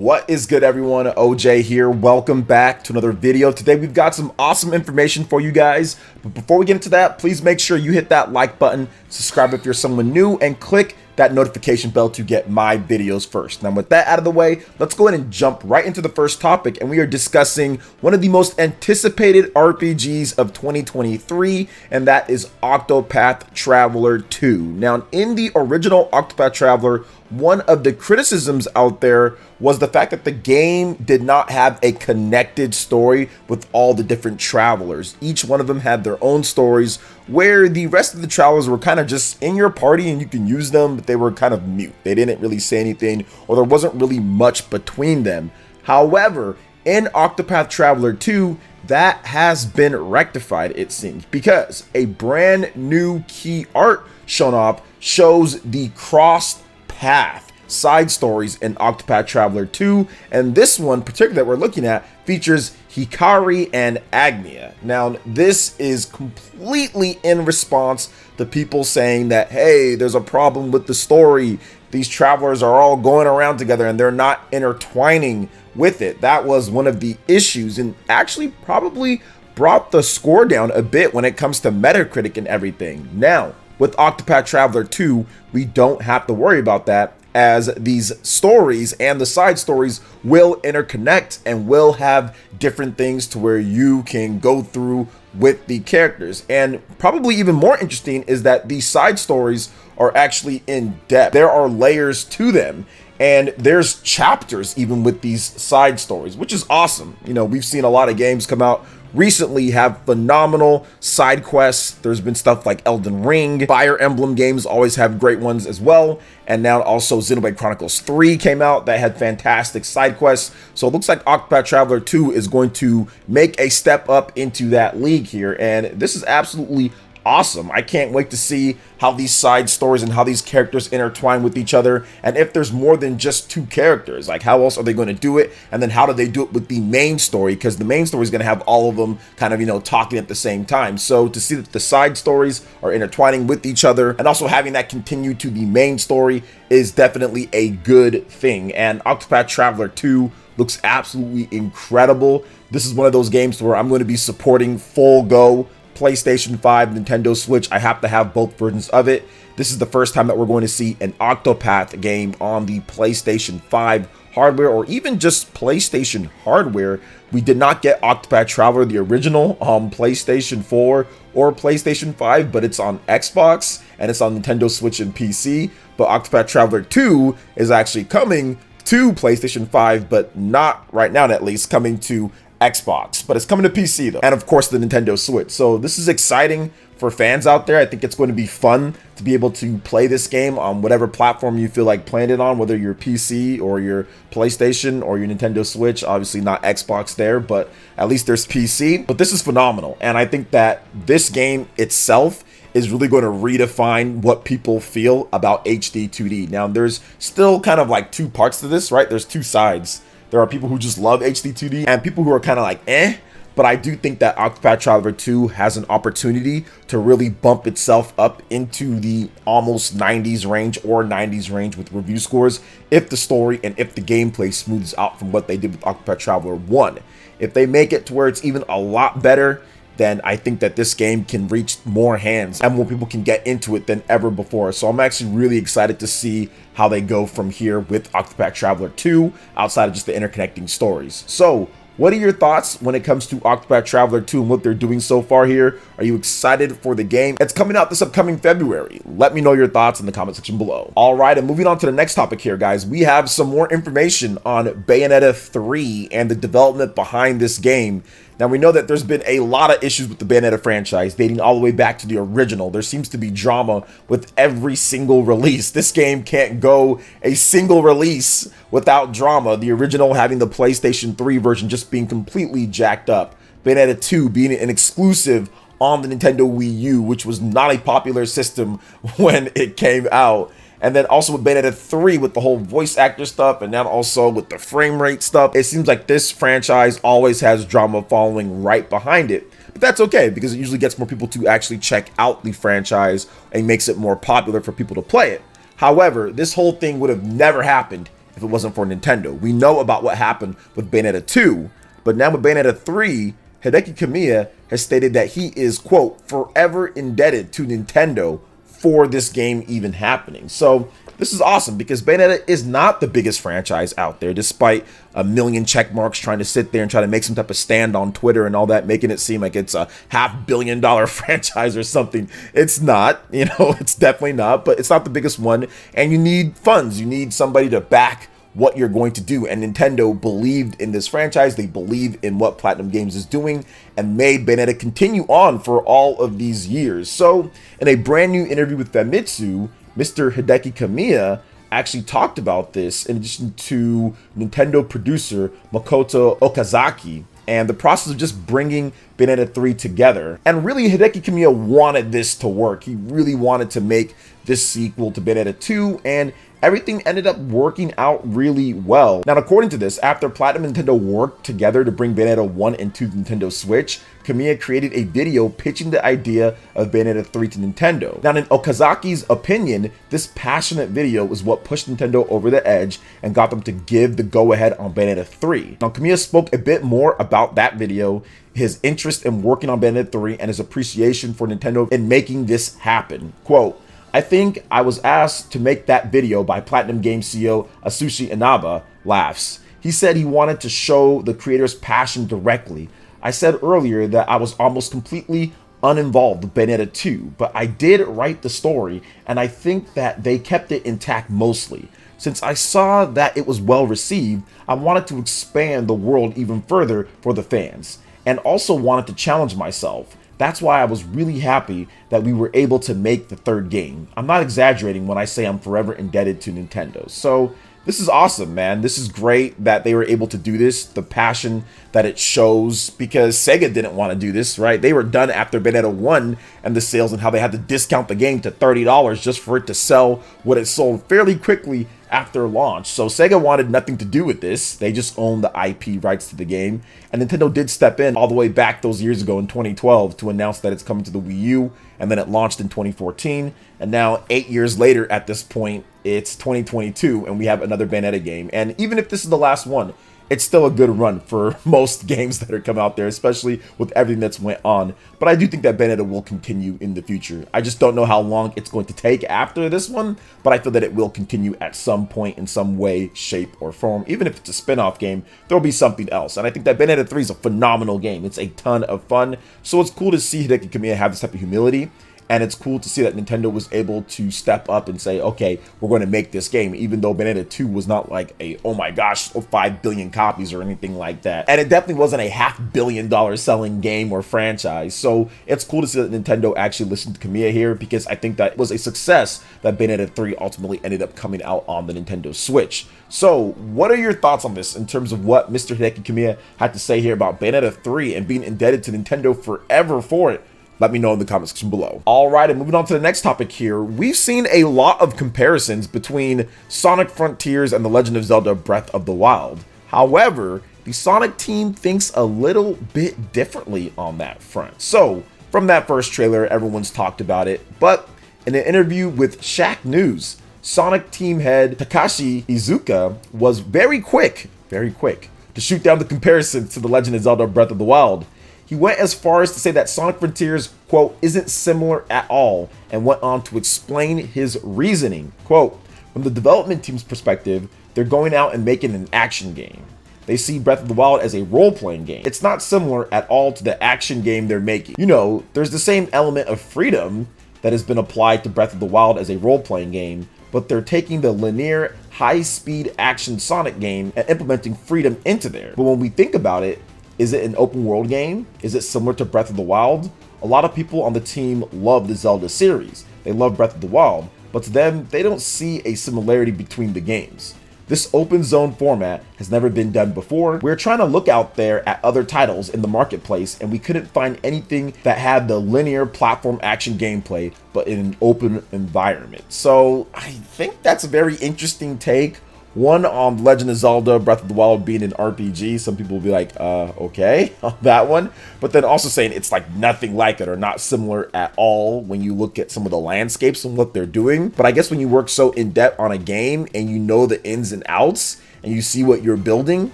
What is good, everyone? OJ here. Welcome back to another video. Today we've got some awesome information for you guys, but before we get into that, please make sure you hit that like button, subscribe if you're someone new, and click that notification bell to get my videos first. Now with that out of the way, let's go ahead and jump right into the first topic, and we are discussing one of the most anticipated RPGs of 2023, and that is Octopath Traveler 2. Now in the original Octopath Traveler, one of the criticisms out there was the fact that the game did not have a connected story with all the different travelers. Each one of them had their own stories, where the rest of the travelers were kind of just in your party and you can use them, but they were kind of mute. They didn't really say anything, or there wasn't really much between them. However, in Octopath Traveler 2, that has been rectified, it seems, because a brand new key art shown up shows the crossed path side stories in Octopath Traveler 2, and this one particularly that we're looking at features Hikari and Agnia. Now this is completely in response to people saying that, hey, there's a problem with the story, these travelers are all going around together and they're not intertwining with it. That was one of the issues, and actually probably brought the score down a bit when it comes to Metacritic and everything. Now with Octopath Traveler 2, we don't have to worry about that, as these stories and the side stories will interconnect and will have different things to where you can go through with the characters. And probably even more interesting is that these side stories are actually in depth. There are layers to them, and there's chapters even with these side stories, which is awesome. You know, we've seen a lot of games come out recently have phenomenal side quests. There's been stuff like Elden Ring, Fire Emblem games always have great ones as well, and now also Xenoblade Chronicles 3 came out that had fantastic side quests. So it looks like Octopath Traveler 2 is going to make a step up into that league here, and this is absolutely awesome. I can't wait to see how these side stories and how these characters intertwine with each other, and if there's more than just two characters, like how else are they going to do it, and then how do they do it with the main story, because the main story is going to have all of them kind of, you know, talking at the same time. So to see that the side stories are intertwining with each other and also having that continue to the main story is definitely a good thing. And Octopath Traveler 2 looks absolutely incredible. This is one of those games where I'm going to be supporting full go PlayStation 5, Nintendo Switch. I have to have both versions of it. This is the first time that we're going to see an Octopath game on the PlayStation 5 hardware, or even just PlayStation hardware. We did not get Octopath Traveler, the original, on PlayStation 4 or PlayStation 5, but it's on Xbox and it's on Nintendo Switch and PC. But Octopath Traveler 2 is actually coming to PlayStation 5, but not right now, at least, coming to Xbox, but it's coming to PC though, and of course the Nintendo Switch. So this is exciting for fans out there. I think it's going to be fun to be able to play this game on whatever platform you feel like playing it on, whether your PC or your PlayStation or your Nintendo Switch. Obviously not Xbox there, but at least there's PC. But this is phenomenal, and I think that this game itself is really going to redefine what people feel about HD 2D. Now there's still kind of like two parts to this, right? There's two sides. There are people who just love HD 2D and people who are kind of like, eh. But I do think that Octopath Traveler 2 has an opportunity to really bump itself up into the almost 90s range or 90s range with review scores, if the story and if the gameplay smooths out from what they did with Octopath Traveler 1. If they make it to where it's even a lot better, then I think that this game can reach more hands and more people can get into it than ever before. So I'm actually really excited to see how they go from here with Octopath Traveler 2 outside of just the interconnecting stories. So what are your thoughts when it comes to Octopath Traveler 2 and what they're doing so far here? Are you excited for the game? It's coming out this upcoming February. Let me know your thoughts in the comment section below. All right, and moving on to the next topic here, guys. We have some more information on Bayonetta 3 and the development behind this game. Now, we know that there's been a lot of issues with the Bayonetta franchise, dating all the way back to the original. There seems to be drama with every single release. This game can't go a single release without drama. The original having the PlayStation 3 version just being completely jacked up. Bayonetta 2 being an exclusive on the Nintendo Wii U, which was not a popular system when it came out. And then also with Bayonetta 3 with the whole voice actor stuff, and now also with the frame rate stuff. It seems like this franchise always has drama following right behind it. But that's okay, because it usually gets more people to actually check out the franchise and makes it more popular for people to play it. However, this whole thing would have never happened if it wasn't for Nintendo. We know about what happened with Bayonetta 2, but now with Bayonetta 3, Hideki Kamiya has stated that he is, quote, forever indebted to Nintendo for this game even happening. So this is awesome because Bayonetta is not the biggest franchise out there, despite a million check marks trying to sit there and try to make some type of stand on Twitter and all that, making it seem like it's a $500 million franchise or something. It's not, it's definitely not, but it's not the biggest one. And you need funds. You need somebody to back what you're going to do, and Nintendo believed in this franchise. They believe in what Platinum Games is doing and made Bayonetta continue on for all of these years. So in a brand new interview with Famitsu, Mr. Hideki Kamiya actually talked about this in addition to Nintendo producer Makoto Okazaki and the process of just bringing Bayonetta 3 together. And really, Hideki Kamiya wanted this to work. He really wanted to make this sequel to Bayonetta 2, and everything ended up working out really well. Now, according to this, after Platinum and Nintendo worked together to bring Bayonetta 1 and 2 to Nintendo Switch, Kamiya created a video pitching the idea of Bayonetta 3 to Nintendo. Now, in Okazaki's opinion, this passionate video was what pushed Nintendo over the edge and got them to give the go-ahead on Bayonetta 3. Now, Kamiya spoke a bit more about that video, his interest in working on Bayonetta 3, and his appreciation for Nintendo in making this happen. Quote, "I think I was asked to make that video by Platinum Games CEO Asushi Inaba," laughs. He said he wanted to show the creator's passion directly. "I said earlier that I was almost completely uninvolved with Bayonetta 2, but I did write the story, and I think that they kept it intact mostly. Since I saw that it was well received, I wanted to expand the world even further for the fans, and also wanted to challenge myself. That's why I was really happy that we were able to make the third game. I'm not exaggerating when I say I'm forever indebted to Nintendo." So this is awesome, man. This is great that they were able to do this, the passion that it shows, because Sega didn't want to do this, right? They were done after Bayonetta 1 and the sales and how they had to discount the game to $30 just for it to sell what it sold fairly quickly after launch. So Sega wanted nothing to do with this. They just owned the IP rights to the game. And Nintendo did step in all the way back those years ago in 2012 to announce that it's coming to the Wii U, and then it launched in 2014. And now 8 years later at this point, it's 2022 and we have another Bayonetta game. And even if this is the last one, it's still a good run for most games that are come out there, especially with everything that's went on. But I do think that Bayonetta will continue in the future. I just don't know how long it's going to take after this one, but I feel that it will continue at some point in some way, shape, or form. Even if it's a spin-off game, there'll be something else. And I think that Bayonetta 3 is a phenomenal game. It's a ton of fun. So it's cool to see Hideki Kamiya have this type of humility. And it's cool to see that Nintendo was able to step up and say, okay, we're going to make this game, even though Bayonetta 2 was not like a, oh my gosh, 5 billion copies or anything like that. And it definitely wasn't a $500 million selling game or franchise. So it's cool to see that Nintendo actually listened to Kamiya here, because I think that was a success that Bayonetta 3 ultimately ended up coming out on the Nintendo Switch. So what are your thoughts on this in terms of what Mr. Hideki Kamiya had to say here about Bayonetta 3 and being indebted to Nintendo forever for it? Let me know in the comment section below. All right, and moving on to the next topic here. We've seen a lot of comparisons between Sonic Frontiers and The Legend of Zelda Breath of the Wild. However, the Sonic team thinks a little bit differently on that front. So, from that first trailer, everyone's talked about it, but in an interview with Shaq News, Sonic team head Takashi Iizuka was very quick to shoot down the comparisons to The Legend of Zelda Breath of the Wild. He went as far as to say that Sonic Frontiers, quote, isn't similar at all, and went on to explain his reasoning. Quote, from the development team's perspective, they're going out and making an action game. They see Breath of the Wild as a role-playing game. It's not similar at all to the action game they're making. You know, there's the same element of freedom that has been applied to Breath of the Wild as a role-playing game, but they're taking the linear, high-speed action Sonic game and implementing freedom into there. But when we think about it, is it an open world game? Is it similar to Breath of the Wild? A lot of people on the team love the Zelda series. They love Breath of the Wild, but to them, they don't see a similarity between the games. This open zone format has never been done before. We're trying to look out there at other titles in the marketplace, and we couldn't find anything that had the linear platform action gameplay, but in an open environment. So I think that's a very interesting take One on Legend of Zelda Breath of the Wild being an RPG. Some people will be like, okay, on that one. But then also saying it's like nothing like it or not similar at all when you look at some of the landscapes and what they're doing. But I guess when you work so in depth on a game and you know the ins and outs, and you see what you're building,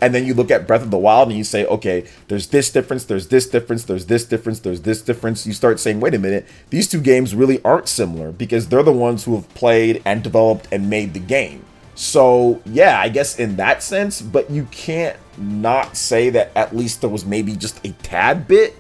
and then you look at Breath of the Wild and you say, okay, there's this difference, there's this difference, there's this difference, there's this difference. You start saying, wait a minute, these two games really aren't similar because they're the ones who have played and developed and made the game. So yeah, I guess in that sense, but you can't not say that at least there was maybe just a tad bit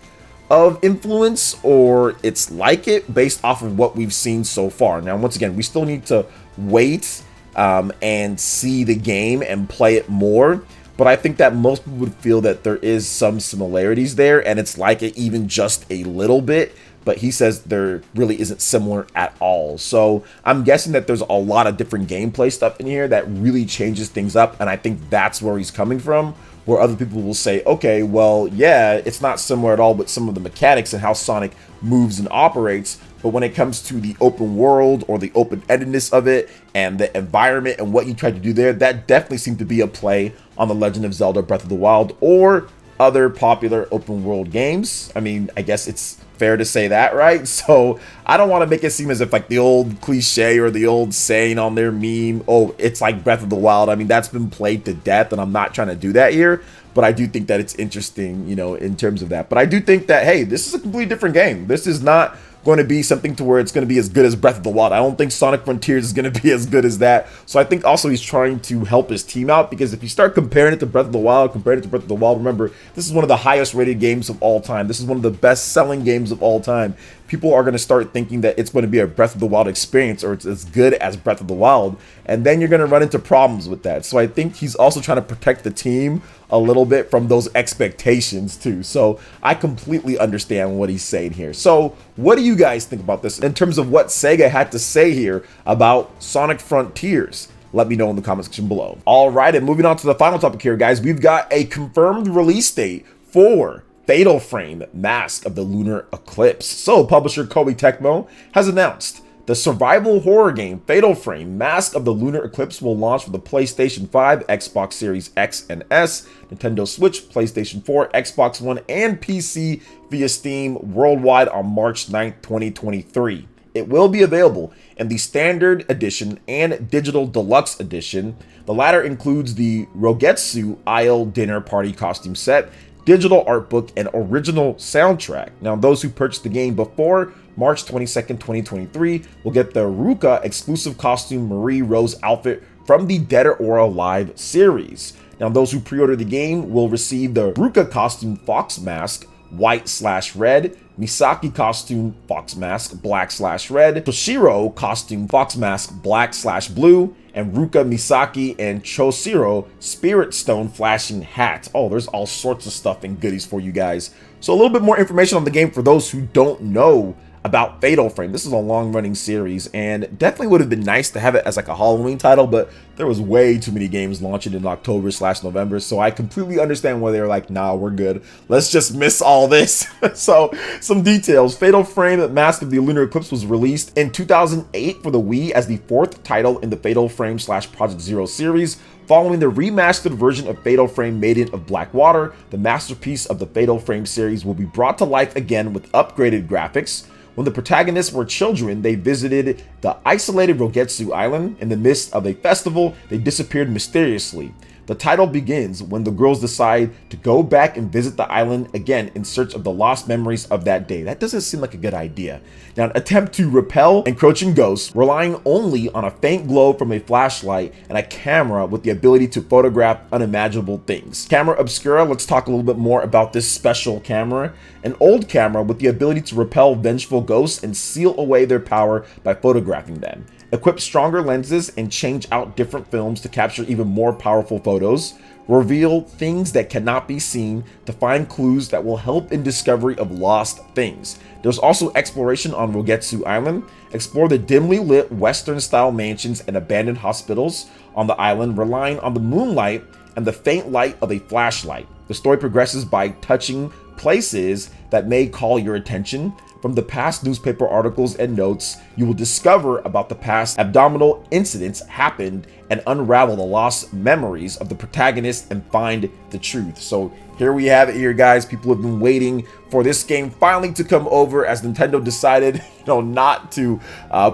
of influence or it's like it based off of what we've seen so far. Now, once again, we still need to wait and see the game and play it more. But I think that most people would feel that there is some similarities there, and it's like it even just a little bit. But he says there really isn't similar at all. So I'm guessing that there's a lot of different gameplay stuff in here that really changes things up, and I think that's where he's coming from. Where other people will say, okay, well, yeah, it's not similar at all with some of the mechanics and how Sonic moves and operates. But when it comes to the open world or the open-endedness of it and the environment and what you tried to do there, that definitely seemed to be a play on The Legend of Zelda Breath of the Wild or other popular open world games. I mean, I guess it's fair to say that, right? So I don't want to make it seem as if like the old cliche or the old saying on their meme, oh, it's like Breath of the Wild. I mean, that's been played to death, and I'm not trying to do that here. But I do think that it's interesting, you know, in terms of that. But I do think that, hey, this is a completely different game. This is not going to be something to where it's going to be as good as Breath of the Wild. I don't think Sonic Frontiers is going to be as good as that. So I think also he's trying to help his team out, because if you start comparing it to Breath of the Wild, remember, this is one of the highest rated games of all time. This is one of the best selling games of all time. People are going to start thinking that it's going to be a Breath of the Wild experience, or it's as good as Breath of the Wild, and then you're going to run into problems with that. So I think he's also trying to protect the team a little bit from those expectations too. So I completely understand what he's saying here. So what do you guys think about this in terms of what Sega had to say here about Sonic Frontiers? Let me know in the comment section below. All right, and moving on to the final topic here, guys, we've got a confirmed release date for Fatal Frame Mask of the Lunar Eclipse. So publisher Koei Tecmo has announced the survival horror game Fatal Frame Mask of the Lunar Eclipse will launch for the PlayStation 5, Xbox Series X and S, Nintendo Switch, PlayStation 4, Xbox One, and PC via Steam worldwide on March 9th, 2023. It will be available in the Standard Edition and Digital Deluxe Edition. The latter includes the Rogetsu Isle Dinner Party costume set, digital art book, and original soundtrack. Now, those who purchased the game before March 22nd, 2023 will get the Ruka exclusive costume Marie Rose outfit from the Dead or Alive series. Now, those who pre-order the game will receive the Ruka costume Fox Mask, white/red, Misaki costume Fox Mask, black/red, Toshiro costume Fox Mask, black/blue, and Ruka, Misaki, and Choshiro Spirit Stone flashing hat. Oh, there's all sorts of stuff and goodies for you guys. So a little bit more information on the game for those who don't know about Fatal Frame. This is a long-running series, and definitely would have been nice to have it as like a Halloween title, but there was way too many games launching in October/November, so I completely understand why they were like, nah, we're good. Let's just miss all this. So, some details. Fatal Frame Mask of the Lunar Eclipse was released in 2008 for the Wii as the fourth title in the Fatal Frame/Project Zero series. Following the remastered version of Fatal Frame Maiden of Blackwater, the masterpiece of the Fatal Frame series will be brought to life again with upgraded graphics. When the protagonists were children, they visited the isolated Rogetsu Island. In the midst of a festival, they disappeared mysteriously. The title begins when the girls decide to go back and visit the island again in search of the lost memories of that day. That doesn't seem like a good idea. Now, an attempt to repel encroaching ghosts, relying only on a faint glow from a flashlight and a camera with the ability to photograph unimaginable things. Camera Obscura, let's talk a little bit more about this special camera. An old camera with the ability to repel vengeful ghosts and seal away their power by photographing them. Equip stronger lenses and change out different films to capture even more powerful photos. Reveal things that cannot be seen to find clues that will help in discovery of lost things. There's also exploration on Rogetsu Island. Explore the dimly lit Western-style mansions and abandoned hospitals on the island, relying on the moonlight and the faint light of a flashlight. The story progresses by touching places that may call your attention. From the past newspaper articles and notes, you will discover about the past abdominal incidents happened and unravel the lost memories of the protagonist and find the truth. So here we have it here, guys. People have been waiting for this game finally to come over, as Nintendo decided, not to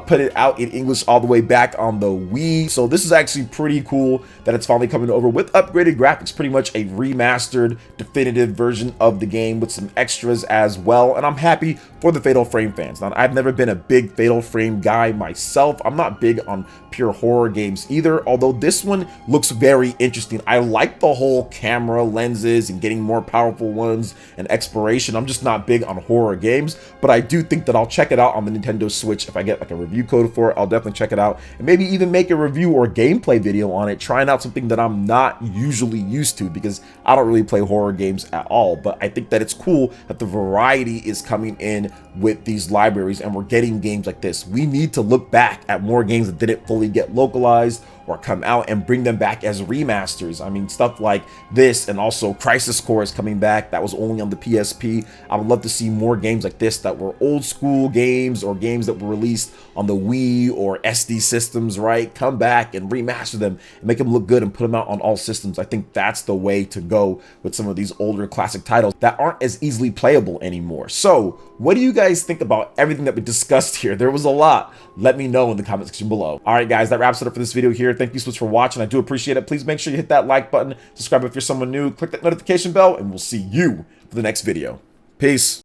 put it out in English all the way back on the Wii. So this is actually pretty cool that it's finally coming over with upgraded graphics, pretty much a remastered, definitive version of the game with some extras as well. And I'm happy for the Fatal Frame fans. Now, I've never been a big Fatal Frame guy myself. I'm not big on pure horror games either, although this one looks very interesting. I like the whole camera lenses and getting more powerful ones and exploration. I'm just not big on horror games, but I do think that I'll check it out on the Nintendo Switch. If I get like a review code for it, I'll definitely check it out and maybe even make a review or gameplay video on it, trying out something that I'm not usually used to, because I don't really play horror games at all. But I think that it's cool that the variety is coming in with these libraries and we're getting games like this. We need to look back at more games that didn't fully get localized or come out and bring them back as remasters. I mean, stuff like this, and also Crisis Core is coming back. That was only on the PSP. I would love to see more games like this that were old school games or games that were released on the Wii or SD systems, right? Come back and remaster them and make them look good and put them out on all systems. I think that's the way to go with some of these older classic titles that aren't as easily playable anymore. So what do you guys think about everything that we discussed here? There was a lot. Let me know in the comment section below. All right, guys, that wraps it up for this video here. Thank you so much for watching. I do appreciate it. Please make sure you hit that like button, subscribe if you're someone new, click that notification bell, and we'll see you for the next video. Peace.